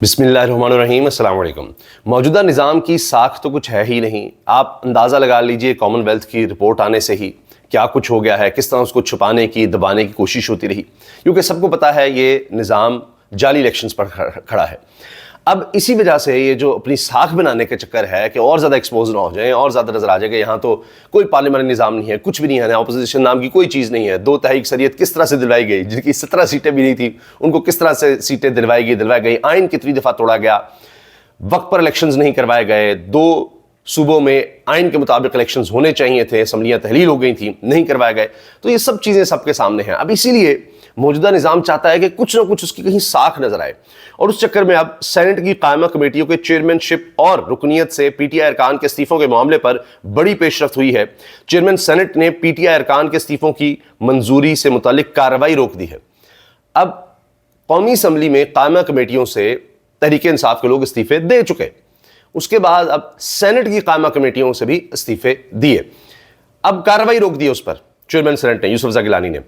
بسم اللہ الرحمن الرحیم، السلام علیکم۔ موجودہ نظام کی ساکھ تو کچھ ہے ہی نہیں۔ آپ اندازہ لگا لیجئے کامن ویلتھ کی رپورٹ آنے سے ہی کیا کچھ ہو گیا ہے، کس طرح اس کو چھپانے کی دبانے کی کوشش ہوتی رہی، کیونکہ سب کو پتا ہے یہ نظام جعلی الیکشنز پر کھڑا ہے۔ اب اسی وجہ سے یہ جو اپنی ساکھ بنانے کا چکر ہے کہ اور زیادہ ایکسپوز نہ ہو جائیں، اور زیادہ نظر آ جائے کہ یہاں تو کوئی پارلیمنٹ نظام نہیں ہے، کچھ بھی نہیں ہے، اپوزیشن نام کی کوئی چیز نہیں ہے۔ 2/3 اکثریت کس طرح سے دلوائی گئی، جن کی 17 سیٹیں بھی نہیں تھیں ان کو کس طرح سے سیٹیں دلوائی گئی، آئین کتنی دفعہ توڑا گیا، وقت پر الیکشنز نہیں کروائے گئے، 2 صوبوں میں آئین کے مطابق الیکشنز ہونے چاہیے تھے، اسمبلیاں تحلیل ہو گئی تھیں، نہیں کروائے گئے۔ تو یہ سب چیزیں سب کے سامنے ہیں۔ اب اسی لیے موجودہ نظام چاہتا ہے کہ کچھ نہ کچھ اس کی کہیں ساکھ نظر آئے، اور اس چکر میں اب سینٹ کی قائمہ کمیٹیوں کے چیئرمین شپ اور رکنیت سے پی ٹی آئی ارکان کے استعفوں کے معاملے پر بڑی پیش رفت ہوئی ہے۔ چیئرمین سینٹ نے پی ٹی آئی ارکان کے استعفوں کی منظوری سے متعلق کارروائی روک دی ہے۔ اب قومی اسمبلی میں قائمہ کمیٹیوں سے تحریک انصاف کے لوگ استعفے دے چکے، اس کے بعد اب سینٹ کی قائمہ کمیٹیوں سے بھی استعفے دیے، اب کارروائی روک دی اس پر چیئرمین سینٹ نے، یوسف رضا گیلانی نے۔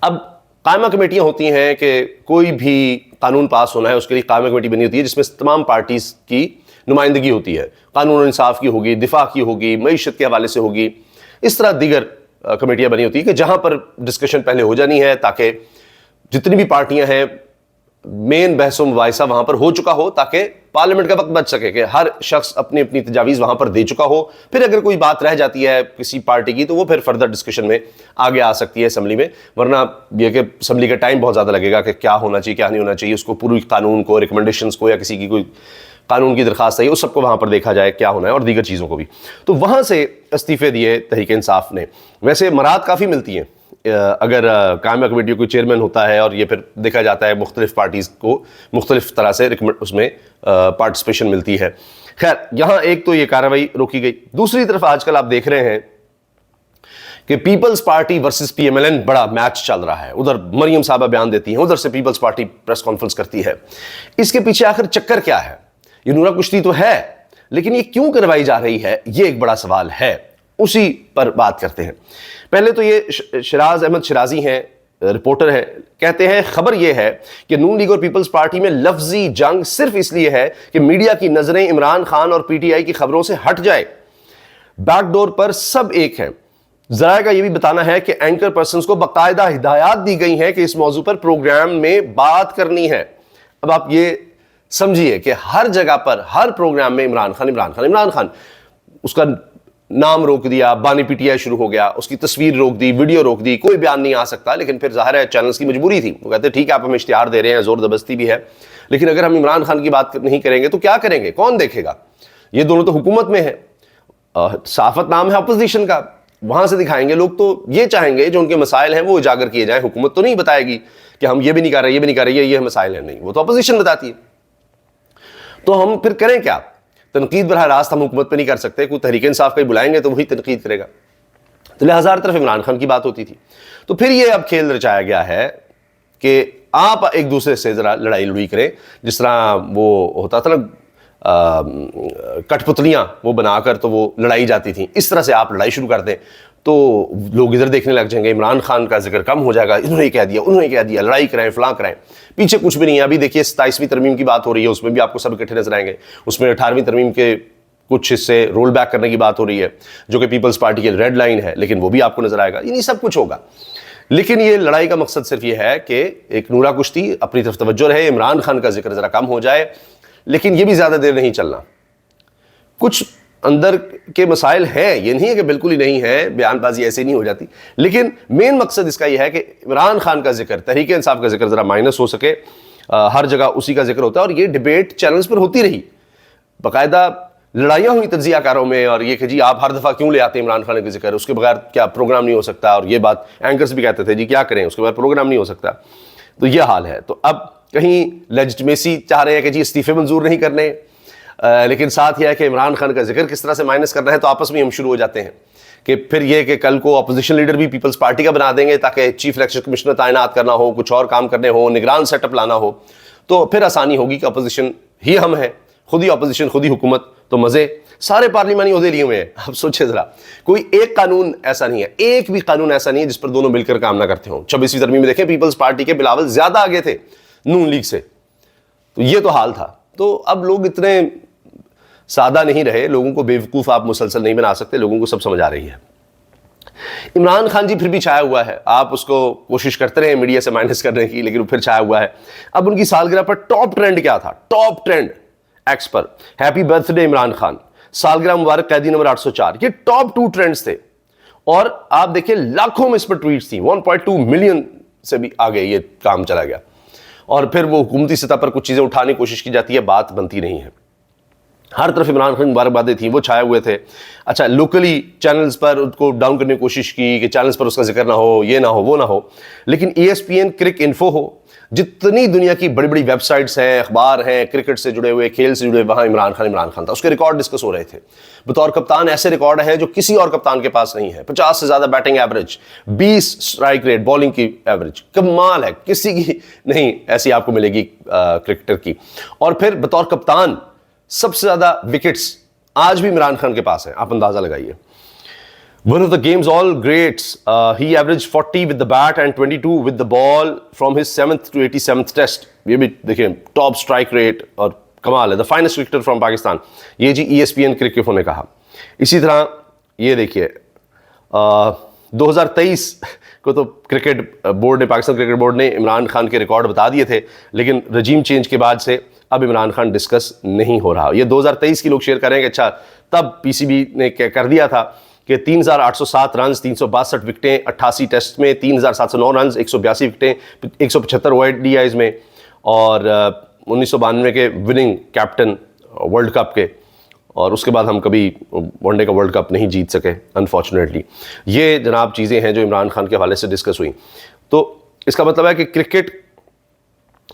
اب قائمہ کمیٹیاں ہوتی ہیں کہ کوئی بھی قانون پاس ہونا ہے اس کے لیے قائمہ کمیٹی بنی ہوتی ہے جس میں تمام پارٹیز کی نمائندگی ہوتی ہے، قانون و انصاف کی ہوگی، دفاع کی ہوگی، معیشت کے حوالے سے ہوگی، اس طرح دیگر کمیٹیاں بنی ہوتی ہیں کہ جہاں پر ڈسکشن پہلے ہو جانی ہے تاکہ جتنی بھی پارٹیاں ہیں مین بحث و مباحثہ وہاں پر ہو چکا ہو، تاکہ پارلیمنٹ کا وقت بچ سکے کہ ہر شخص اپنی اپنی تجاویز وہاں پر دے چکا ہو۔ پھر اگر کوئی بات رہ جاتی ہے کسی پارٹی کی تو وہ پھر فردر ڈسکشن میں آگے آ سکتی ہے اسمبلی میں، ورنہ یہ کہ اسمبلی کا ٹائم بہت زیادہ لگے گا کہ کیا ہونا چاہیے کیا نہیں ہونا چاہیے، اس کو پوری قانون کو، ریکمنڈیشنز کو، یا کسی کی کوئی قانون کی درخواست ہے اس سب کو وہاں پر دیکھا جائے کیا ہونا ہے، اور دیگر چیزوں کو بھی۔ تو وہاں سے استعفے دیے تحریک انصاف نے۔ ویسے مراد کافی ملتی ہیں اگر قائمہ کمیٹی کوئی چیئرمین ہوتا ہے اور یہ پھر دیکھا جاتا ہے مختلف پارٹیز کو مختلف طرح سے اس میں پارٹیسپیشن ملتی ہے۔ خیر، یہاں ایک تو یہ کارروائی روکی گئی، دوسری طرف آج کل آپ دیکھ رہے ہیں کہ Peoples Party versus P M L N بڑا میچ چل رہا ہے۔ ادھر مریم صاحبہ بیان دیتی ہیں، ادھر سے پیپلز پارٹی پریس کانفرنس کرتی ہے۔ اس کے پیچھے آخر چکر کیا ہے؟ یہ نورا کشتی تو ہے، لیکن یہ کیوں کروائی جا رہی ہے، یہ ایک بڑا سوال ہے، اسی پر بات کرتے ہیں۔ پہلے تو یہ شراز احمد شرازی ہیں، رپورٹر ہیں، کہتے ہیں خبر یہ ہے کہ نون لیگ اور پیپلز پارٹی میں لفظی جنگ صرف اس لیے ہے کہ میڈیا کی نظریں عمران خان اور پی ٹی آئی کی خبروں سے ہٹ جائے۔ بیک ڈور پر سب ایک ہیں۔ ذرائع کا یہ بھی بتانا ہے کہ اینکر پرسنز کو باقاعدہ ہدایات دی گئی ہیں کہ اس موضوع پر پروگرام میں بات کرنی ہے۔ اب آپ یہ سمجھیے کہ ہر جگہ پر ہر پروگرام میں عمران خان، اس کا نام روک دیا، بانی پی ٹی آئی شروع ہو گیا، اس کی تصویر روک دی، ویڈیو روک دی، کوئی بیان نہیں آ سکتا۔ لیکن پھر ظاہر ہے چینلز کی مجبوری تھی، وہ کہتے ہیں ٹھیک ہے آپ ہمیں اشتہار دے رہے ہیں، زور زبردستی بھی ہے، لیکن اگر ہم عمران خان کی بات نہیں کریں گے تو کیا کریں گے، کون دیکھے گا؟ یہ دونوں تو حکومت میں ہے، صحافت نام ہے اپوزیشن کا، وہاں سے دکھائیں گے۔ لوگ تو یہ چاہیں گے جو ان کے مسائل ہیں وہ اجاگر کیے جائیں۔ حکومت تو نہیں بتائے گی کہ ہم یہ بھی نہیں کر رہے، یہ بھی نہیں کر رہے، یہ مسائل ہیں، نہیں، وہ تو اپوزیشن بتاتی ہے۔ تو ہم پھر کریں کیا؟ تنقید براہ راست ہم حکومت پہ نہیں کر سکتے، کوئی تحریک انصاف کا ہی بلائیں گے تو وہی تنقید کرے گا۔ تو لہٰذا ہر طرف عمران خان کی بات ہوتی تھی۔ تو پھر یہ اب کھیل رچایا گیا ہے کہ آپ ایک دوسرے سے ذرا لڑائی کریں، جس طرح وہ ہوتا تھا نا کٹ پتلیاں وہ بنا کر تو وہ لڑائی جاتی تھیں، اس طرح سے آپ لڑائی شروع کر دیں تو لوگ ادھر دیکھنے لگ جائیں گے، عمران خان کا ذکر کم ہو جائے گا، انہوں نے کہہ دیا، لڑائی کرائیں، فلاں کرائیں۔ پیچھے کچھ بھی نہیں ہے۔ ابھی دیکھیے 27ویں ترمیم کی بات ہو رہی ہے، اس میں بھی آپ کو سب اکٹھے نظر آئیں گے۔ اس میں 18ویں ترمیم کے کچھ حصے رول بیک کرنے کی بات ہو رہی ہے جو کہ پیپلز پارٹی کی ریڈ لائن ہے، لیکن وہ بھی آپ کو نظر آئے گا، یعنی سب کچھ ہوگا۔ لیکن یہ لڑائی کا مقصد صرف یہ ہے کہ ایک نورا کشتی اپنی طرف توجہ رہے، عمران خان کا ذکر ذرا کم ہو جائے، لیکن یہ بھی زیادہ دیر نہیں چلنا۔ کچھ اندر کے مسائل ہیں، یہ نہیں ہے کہ بالکل ہی نہیں ہے، بیان بازی ایسے نہیں ہو جاتی، لیکن مین مقصد اس کا یہ ہے کہ عمران خان کا ذکر، تحریک انصاف کا ذکر ذرا مائنس ہو سکے۔ ہر جگہ اسی کا ذکر ہوتا ہے، اور یہ ڈیبیٹ چینلز پر ہوتی رہی، باقاعدہ لڑائیاں ہوئی تجزیہ کاروں میں، اور یہ کہ جی آپ ہر دفعہ کیوں لے آتے ہیں عمران خان کا ذکر، اس کے بغیر کیا پروگرام نہیں ہو سکتا، اور یہ بات اینکرز بھی کہتے تھے جی کیا کریں اس کے بغیر پروگرام نہیں ہو سکتا۔ تو یہ حال ہے۔ تو اب کہیں لیجٹمیسی چاہ رہے ہیں کہ جی استعفے منظور نہیں کرنے، لیکن ساتھ یہ ہے کہ عمران خان کا ذکر کس طرح سے مائنس کرنا ہے، تو آپس میں ہم شروع ہو جاتے ہیں کہ پھر یہ کہ کل کو اپوزیشن لیڈر بھی پیپلز پارٹی کا بنا دیں گے تاکہ چیف الیکشن کمشنر تعینات کرنا ہو، کچھ اور کام کرنے ہو، نگران سیٹ اپ لانا ہو، تو پھر آسانی ہوگی کہ اپوزیشن ہی ہم ہیں، خود ہی اپوزیشن، خود ہی حکومت، تو مزے، سارے پارلیمانی عہدے لیے ہوئے ہیں۔ اب سوچے ذرا، کوئی ایک قانون ایسا نہیں ہے، ایک بھی قانون ایسا نہیں ہے جس پر دونوں مل کر کام نہ کرتے ہوں۔ 26ویں ترمیم میں دیکھیں پیپلز پارٹی کے بلاول زیادہ آگے تھے نون لیگ سے، تو یہ تو حال تھا. تو اب لوگ اتنے سادہ نہیں رہے, لوگوں کو بیوقوف آپ مسلسل نہیں بنا سکتے, لوگوں کو سب سمجھ آ رہی ہے. عمران خان جی پھر بھی چھایا ہوا ہے, آپ اس کو کوشش کرتے رہے میڈیا سے مائنس کرنے کی, لیکن وہ پھر چھایا ہوا ہے. اب ان کی سالگرہ پر ٹاپ ٹرینڈ کیا تھا, ٹاپ ٹرینڈ ایکس پر happy birthday Imran Khan, سالگرہ مبارک, قیدی نمبر 804, یہ ٹاپ 2 ٹرینڈز تھے. اور آپ دیکھیں لاکھوں میں اس پر ٹویٹس تھیں, 1.2 ملین سے بھی آگے یہ کام چلا گیا. اور پھر وہ حکومتی سطح پر کچھ چیزیں اٹھانے کی کوشش کی جاتی ہے, بات بنتی نہیں ہے. ہر طرف عمران خان مبارکبادیں تھیں, وہ چھائے ہوئے تھے. اچھا لوکلی چینلز پر ان کو ڈاؤن کرنے کی کوشش کی کہ چینلز پر اس کا ذکر نہ ہو, یہ نہ ہو, وہ نہ ہو. لیکن ESPN کرک انفو ہو, جتنی دنیا کی بڑی بڑی ویب سائٹس ہیں, اخبار ہیں, کرکٹ سے جڑے ہوئے, کھیل سے جڑے ہوئے, وہاں عمران خان تھا. اس کے ریکارڈ ڈسکس ہو رہے تھے. بطور کپتان ایسے ریکارڈ ہیں جو کسی اور کپتان کے پاس نہیں ہے. 50 سے زیادہ batting average, 20 strike rate, bowling کی ایوریج, کمال ہے, کسی کی نہیں ایسی آپ کو ملے گی کرکٹر کی. اور پھر بطور کپتان سب سے زیادہ وکٹس آج بھی عمران خان کے پاس ہیں, آپ اندازہ لگائیے. One of the game's all greats, he averaged 40 with the bat and 22 with the ball from his 7th to 87th test. یہ بھی دیکھیں ٹاپ اسٹرائک ریٹ اور کمال ہے. The finest cricketer from Pakistan, یہ جی ESPN کرکٹ نے کہا. اسی طرح یہ دیکھیے 2023 کو تو کرکٹ بورڈ نے, پاکستان کرکٹ بورڈ نے عمران خان کے ریکارڈ بتا دیے تھے, لیکن رجیم چینج کے بعد سے اب عمران خان ڈسکس نہیں ہو رہا. یہ 2023 کی لوگ شیئر کریں کہ اچھا تب PCB نے کر دیا تھا کہ 3807 رنز, 362 وکٹیں 88 ٹیسٹ میں, 3709 رنز, 182 وکٹیں 175 ODIs میں, اور 1992 کے وننگ کیپٹن ورلڈ کپ کے. اور اس کے بعد ہم کبھی ون ڈے کا ورلڈ کپ نہیں جیت سکے انفارچونیٹلی. یہ جناب چیزیں ہیں جو عمران خان کے حوالے سے ڈسکس ہوئیں. تو اس کا مطلب ہے کہ کرکٹ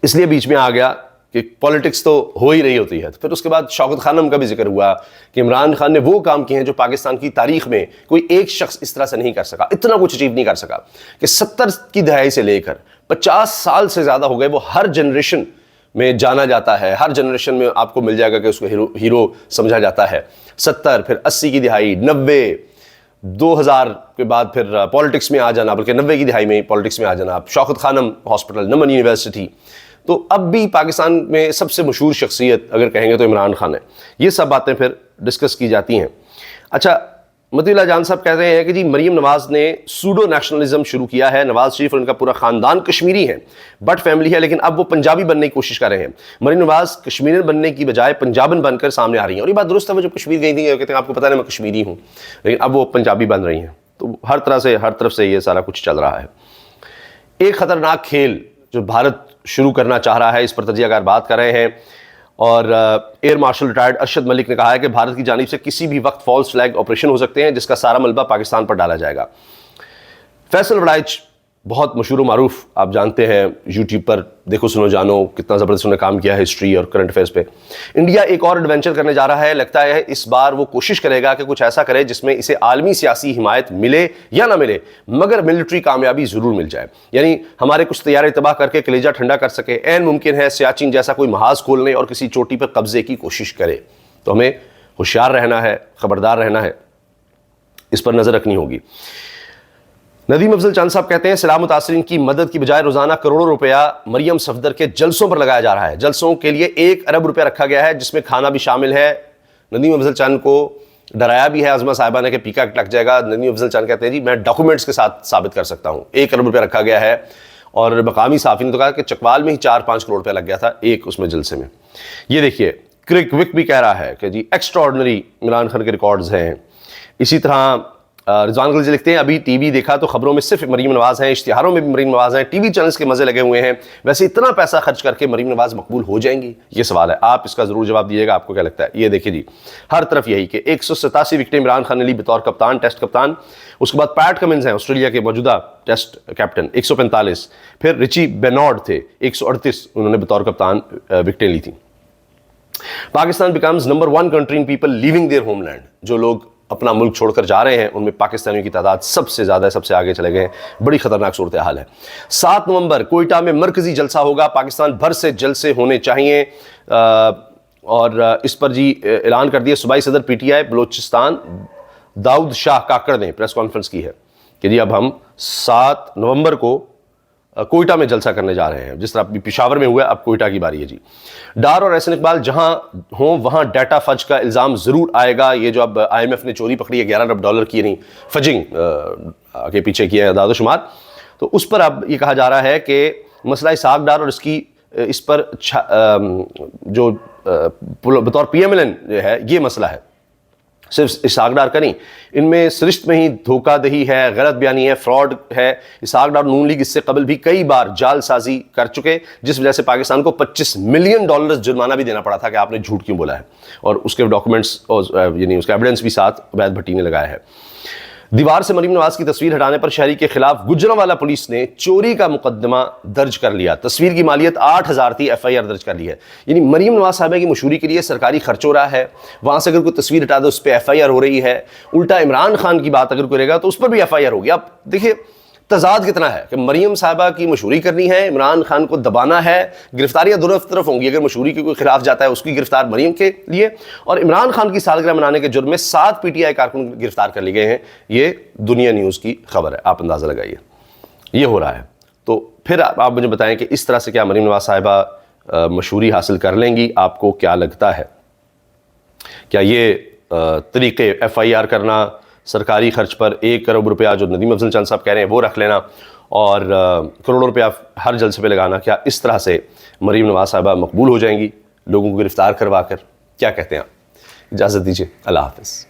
اس لیے بیچ میں آ گیا کہ پالیٹکس تو ہو ہی رہی ہوتی ہے. پھر اس کے بعد شوکت خانم کا بھی ذکر ہوا کہ عمران خان نے وہ کام کیے ہیں جو پاکستان کی تاریخ میں کوئی ایک شخص اس طرح سے نہیں کر سکا, اتنا کچھ اچیو نہیں کر سکا. کہ 70 کی دہائی سے لے کر 50 سال سے زیادہ ہو گئے, وہ ہر جنریشن میں جانا جاتا ہے, ہر جنریشن میں آپ کو مل جائے گا کہ اس کو ہیرو سمجھا جاتا ہے. 70, پھر 80 کی دہائی, 90, 2000 کے بعد پھر پالیٹکس میں آ جانا, بلکہ 90 کی دہائی میں پالیٹکس میں آ جانا. شوکت خانم ہاسپٹل, نمن یونیورسٹی. تو اب بھی پاکستان میں سب سے مشہور شخصیت اگر کہیں گے تو عمران خان ہے. یہ سب باتیں پھر ڈسکس کی جاتی ہیں. اچھا مطیع اللہ جان صاحب کہتے ہیں کہ جی مریم نواز نے سوڈو نیشنلزم شروع کیا ہے. نواز شریف اور ان کا پورا خاندان کشمیری ہیں, بٹ فیملی ہے, لیکن اب وہ پنجابی بننے کی کوشش کر رہے ہیں. مریم نواز کشمیرین بننے کی بجائے پنجابن بن کر سامنے آ رہی ہیں. اور یہ بات درست ہے, وہ جب کشمیر گئی تھی کہتے ہیں آپ کو پتہ نہیں میں کشمیری ہوں, لیکن اب وہ پنجابی بن رہی ہیں. تو ہر طرف سے یہ سارا کچھ چل رہا ہے. ایک خطرناک کھیل جو بھارت شروع کرنا چاہ رہا ہے, اس پر تجزیہ کار بات کر رہے ہیں. اور air marshal retired Arshad Malik نے کہا ہے کہ بھارت کی جانب سے کسی بھی وقت فالس فلیگ آپریشن ہو سکتے ہیں جس کا سارا ملبہ پاکستان پر ڈالا جائے گا. فیصل وڑائچ بہت مشہور و معروف, آپ جانتے ہیں, یوٹیوب پر دیکھو سنو جانو کتنا زبردست انہوں نے کام کیا ہے ہسٹری اور کرنٹ افیئرس پہ. انڈیا ایک اور ایڈونچر کرنے جا رہا ہے. لگتا ہے اس بار وہ کوشش کرے گا کہ کچھ ایسا کرے جس میں اسے عالمی سیاسی حمایت ملے یا نہ ملے, مگر ملٹری کامیابی ضرور مل جائے. یعنی ہمارے کچھ طیارے تباہ کر کے کلیجہ ٹھنڈا کر سکے. عین ممکن ہے سیاچن جیسا کوئی محاذ کھولنے اور کسی چوٹی پر قبضے کی کوشش کرے. تو ہمیں ہوشیار رہنا ہے, خبردار رہنا ہے, اس پر نظر رکھنی ہوگی. ندیم افضل چاند صاحب کہتے ہیں سیلاب متاثرین کی مدد کی بجائے روزانہ کروڑوں روپیہ مریم صفدر کے جلسوں پر لگایا جا رہا ہے. جلسوں کے لیے 1 ارب روپیہ رکھا گیا ہے جس میں کھانا بھی شامل ہے. ندیم افضل چاند کو ڈرایا بھی ہے عظمہ صاحبہ نے کہ پیکا لگ جائے گا. ندیم افضل چاند کہتے ہیں جی میں ڈاکومنٹس کے ساتھ ثابت کر سکتا ہوں. 1 ارب روپیہ رکھا گیا ہے. اور مقامی صحافی نے تو کہا کہ چکوال میں ہی 4-5 کروڑ روپیہ لگ گیا تھا ایک اس میں جلسے میں. یہ دیکھیے کرک وک بھی کہہ رہا ہے کہ جی ایکسٹرا آرڈنری عمران خان کے ریکارڈز ہیں. اسی طرح رضوان گل جی لکھتے ہیں ابھی ٹی وی دیکھا تو خبروں میں صرف مریم نواز ہیں, اشتہاروں میں بھی مریم نواز ہیں, ٹی وی چینلز کے مزے لگے ہوئے ہیں. ویسے اتنا پیسہ خرچ کر کے مریم نواز مقبول ہو جائیں گی, یہ سوال ہے. آپ اس کا ضرور جواب دیجیے گا, آپ کو کیا لگتا ہے. یہ دیکھیے جی ہر طرف یہی کہ 187 وکٹیں عمران خان نے لی بطور کپتان, ٹیسٹ کپتان. اس کے بعد پیٹ کمنز ہیں آسٹریلیا کے موجودہ ٹیسٹ کیپٹن, 145. پھر رچی بینارڈ تھے 138, انہوں نے بطور کپتان وکٹیں لی تھیں. Pakistan becomes number 1 country in people living their home land. جو لوگ اپنا ملک چھوڑ کر جا رہے ہیں ان میں پاکستانیوں کی تعداد سب سے زیادہ ہے, سب سے آگے چلے گئے ہیں. بڑی خطرناک صورتحال ہے. 7 نومبر کوئٹہ میں مرکزی جلسہ ہوگا. پاکستان بھر سے جلسے ہونے چاہیے. اور اس پر جی اعلان کر دیا صوبائی صدر PTI بلوچستان داؤد شاہ کاکڑ نے پریس کانفرنس کی ہے کہ جی اب ہم 7 نومبر کو کوئٹہ میں جلسہ کرنے جا رہے ہیں، جس طرح ابھی پشاور میں ہوا ہے، اب کوئٹہ کی باری ہے جی۔ ڈار اور احسن اقبال جہاں ہوں وہاں ڈیٹا فج کا الزام ضرور آئے گا۔ یہ جو اب آئی ایم ایف نے چوری پکڑی ہے 11 ارب ڈالر کی، یعنی فجنگ کے پیچھے کیا ہے اعداد و شمار، تو اس پر اب یہ کہا جا رہا ہے کہ مسئلہ اسحاق ڈار اور اس پر جو بطور پی ایم ایل این ہے یہ مسئلہ ہے، صرف اسحاق ڈار کا نہیں، ان میں سرشت میں ہی دھوکہ دہی ہے، غلط بیانی ہے، فراڈ ہے۔ اسحاق ڈار نون لیگ اس سے قبل بھی کئی بار جال سازی کر چکے، جس وجہ سے پاکستان کو $25 ملین جرمانہ بھی دینا پڑا تھا کہ آپ نے جھوٹ کیوں بولا ہے، اور اس کے ڈاکومنٹس یعنی اس کا ایویڈنس بھی ساتھ عبید بھٹی نے لگایا ہے۔ دیوار سے مریم نواز کی تصویر ہٹانے پر شہری کے خلاف گجرانوالہ پولیس نے چوری کا مقدمہ درج کر لیا۔ تصویر کی مالیت 8,000 تھی، ایف آئی آر درج کر لی ہے۔ یعنی مریم نواز صاحبہ کی مشہوری کے لیے سرکاری خرچ ہو رہا ہے، وہاں سے اگر کوئی تصویر ہٹا دے اس پہ ایف آئی آر ہو رہی ہے، الٹا عمران خان کی بات اگر کرے گا تو اس پر بھی ایف آئی آر ہوگی۔ اب دیکھیے تضاد کتنا ہے کہ مریم صاحبہ کی مشہوری کرنی ہے، عمران خان کو دبانا ہے، گرفتاریاں دونوں طرف ہوں گی۔ اگر مشہوری کے کوئی خلاف جاتا ہے اس کی گرفتار مریم کے لیے، اور عمران خان کی سالگرہ منانے کے جرم میں 7 پی ٹی آئی کارکن گرفتار کر لیے گئے ہیں۔ یہ دنیا نیوز کی خبر ہے، آپ اندازہ لگائیے یہ ہو رہا ہے۔ تو پھر آپ مجھے بتائیں کہ اس طرح سے کیا مریم نواز صاحبہ مشہوری حاصل کر لیں گی؟ آپ کو کیا لگتا ہے؟ کیا یہ طریقے ایف آئی آر کرنا، سرکاری خرچ پر 1 کروڑ روپیہ جو ندیم افضل چند صاحب کہہ رہے ہیں وہ رکھ لینا، اور کروڑوں روپیہ ہر جلسے پہ لگانا، کیا اس طرح سے مریم نواز صاحبہ مقبول ہو جائیں گی لوگوں کو گرفتار کروا کر؟ کیا کہتے ہیں آپ؟ اجازت دیجیے، اللہ حافظ۔